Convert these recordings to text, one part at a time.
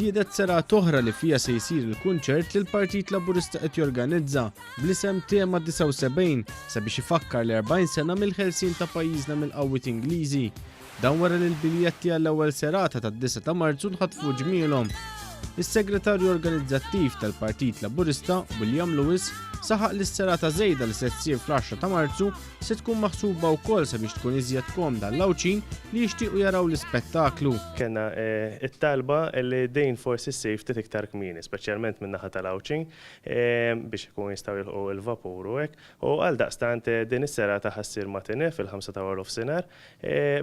Żdiedet serata oħra li fija se jsir il-kunċert li l-Partit Laburista qed jorganizza bl-isem Tema 79 sabiex ifakkar l-40 sena mill-ħelsien ta' pajjiżna mill-qawwiet Ingliżi. Dan wara li l-biljetti għall-ewwel serata tad-9 ta' Marzu nħatfu ġmielhom. Is-segretarju organizzattiv tal-Partit Laburista, William Lewis, saħaq li s-serata żejda li se ssir fl-10 ta' Marzu se tkun maħsuba wkoll sabiex tkun iżjed komda l-lawċin li jixtiequ jaraw l-ispettaklu. Kenna it-talba li dejn forsi ssir ftit iktar kmieni, speċjalment min-naħa tal-lawċin biex ikun jistgħu jilħqu l-vapur u hekk. U għaldaqstant din is-serata ħassir matinee fil-5 ta' warofsinhar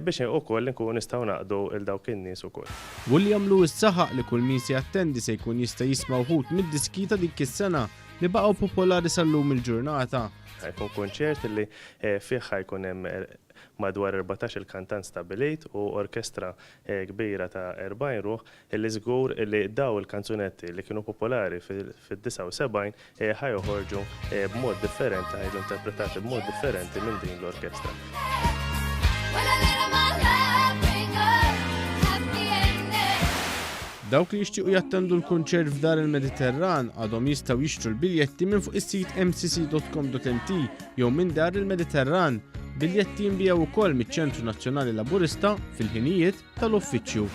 biex ukoll nkunu nistgħu naqdu il dawk in-nies ukoll. William Lewis saħaq li kull min se jattendi se jkun jista' jisma' wħud mid-diski ta' dik is-sena li baqgħu popolari sal-lum il-ġurnata. Ħajkun konċert li fih ħajkun hemm madwar 14 kantant stabilit u orkestra kbira ta' 40 ruħ li żgur li daw il-kanzunetti li kienu popolari fid-79 ħajjoħorġu b'mod differenti, ħajdu interpretati b'mod differenti minn din l-orkestra. Dawk li jixtiequ jattendu l-kunċert f'Dar il-Mediterran għadhom jistgħu jixtru l-biljetti minn fuq is-sit mcc.com.mt jew minn Dar il-Mediterran. Biljetti jinbijaw ukoll miċ-Ċentru Nazzjonali Laburista fil-ħinijiet tal-uffiċċju.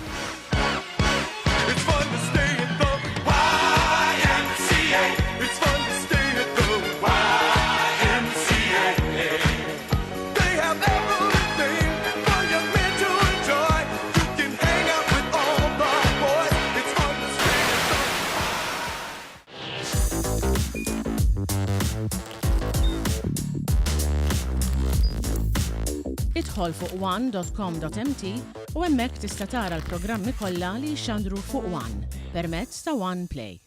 Idħol fuq one.com.mt u hemmhekk tista' tara l-programmi kollha li jxandru fuq One permezz ta' One Play.